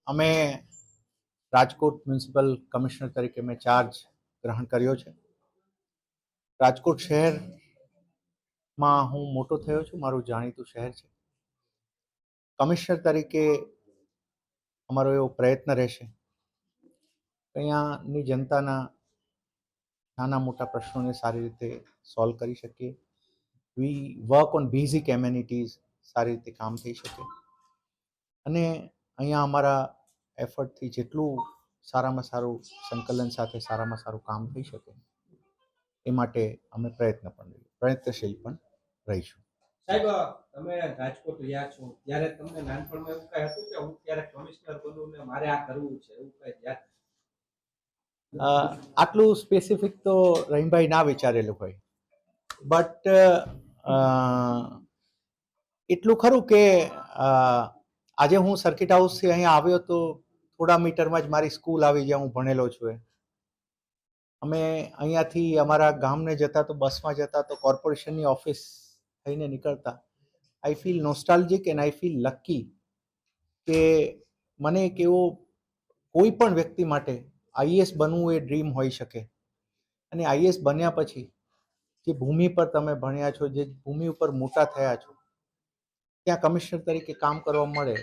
અમે Rajkot municipal commissioner તરીકે મેં ચાર્જ ગ્રહણ કર્યો છે. રાજકોટ શહેરમાં હું મોટો થયો છું, મારું જાણીતું શહેર છે. કમિશનર તરીકે અમારો એવો પ્રયત્ન રહેશે અહીંયાની જનતાના નાના મોટા પ્રશ્નોને સારી રીતે સોલ્વ કરી શકીએ. વી વર્ક ઓન બેઝિક એમ્યુનિટીઝ, સારી રીતે કામ થઈ શકે અને અહીંયા અમારા એફર્ટથી જેટલું સારામાં સારું સંકલન સાથે સારામાં સારું કામ થઈ શકે એ માટે અમે પ્રયત્નશીલ પણ રહીશું. સાહેબ, તમે રાજકોટ રહ્યા છો ત્યારે તમને નાનપણમાં એવું કઈ હતું કે હું ત્યારે કમિશનર બનું ને મારે આ કરવું છે, એવું કઈ યાદ? આટલું સ્પેસિફિક તો રહીમભાઈ ના વિચારેલું હોય, બટ એટલું ખરું કે આજે હું સર્કિટ હાઉસથી અહીંયા આવ્યો તો થોડા મીટરમાં જ મારી સ્કૂલ આવી જ્યાં હું ભણેલો છું. અમે અહીંયાથી અમારા ગામને જતા તો બસમાં જતા તો કોર્પોરેશનની ઓફિસ થઈને નીકળતા. I feel nostalgic and I feel lucky કે મને એક એવો કોઈ પણ વ્યક્તિ માટે આઈએએસ બનવું એ ડ્રીમ હોઈ શકે અને આઈએએસ બન્યા પછી જે ભૂમિ પર તમે ભણ્યા છો, જે ભૂમિ ઉપર મોટા થયા છો, ત્યાં કમિશનર તરીકે કામ કરવા મળે,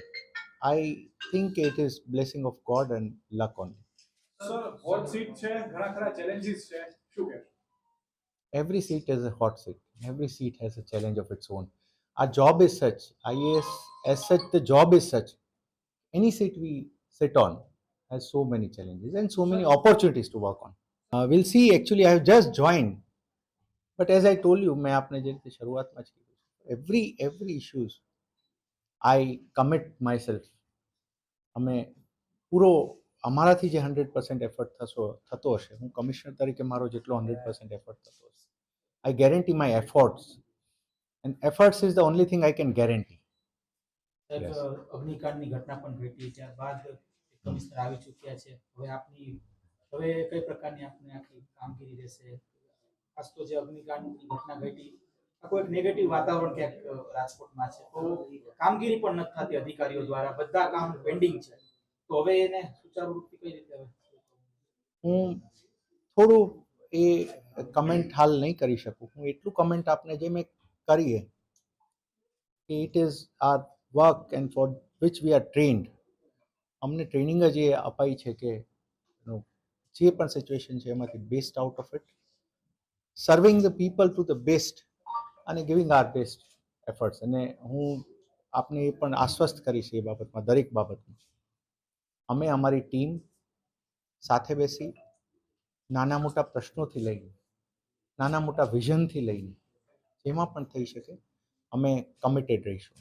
I think it is blessing of God and luck only. Sir, hot seat છે, ઘણા ખરા ચેલેન્જીસ છે, શું કહેશો? Every seat is a hot seat. Every seat has a challenge of its own. Our job is such, IAS as such, the job is such. Any seat we sit on has so many challenges and so many opportunities to work on. We'll see. Actually, I have just joined. But as I told you, मैं आपने जैसे शुरुआत में every issues I commit myself. અમે પૂરો અમારાથી જે 100% effort થતો હશે, હું કમિશનર તરીકે મારો જેટલો 100% એફર્ટ થતો હશે, I guarantee my efforts and efforts is the only thing I can guarantee. અગ્નિકાંડની ઘટના પણ ઘટી, ત્યારબાદ કમિશનર આવી ચૂક્યા છે. હવે કઈ પ્રકારની આપની આખી કામગીરી રહેશે? ખાસ તો જે અગ્નિકાંડની ઘટના ઘટી, આખું એક નેગેટિવ વાતાવરણ ક્યાંક રાજકોટમાં છે, તો કામગીરી પણ નથી થતી અધિકારીઓ દ્વારા, બધા કામ પેન્ડિંગ છે. તો હવે એને સુચારુ રૂપથી કઈ રીતે? હું થોડું એ કમેન્ટ હાલ નહીં કરી શકું. હું એટલું કમેન્ટ આપને જે મેં કરીએ કે it is our work and for which we are trained. અમને ટ્રેનિંગ જ એ અપાઈ છે કે જે પણ સિચ્યુએશન છે એમાંથી best out of it, serving the people to the best અને ગિવિંગ આર બેસ્ટ એફર્ટ્સ. અને હું આપને એ પણ આશ્વસ્ત કરીશ એ બાબતમાં, દરેક બાબતમાં અમે અમારી ટીમ સાથે બેસી નાના મોટા પ્રશ્નોથી લઈને નાના મોટા વિઝનથી લઈને જેમાં પણ થઈ શકે અમે કમિટેડ રહીશું.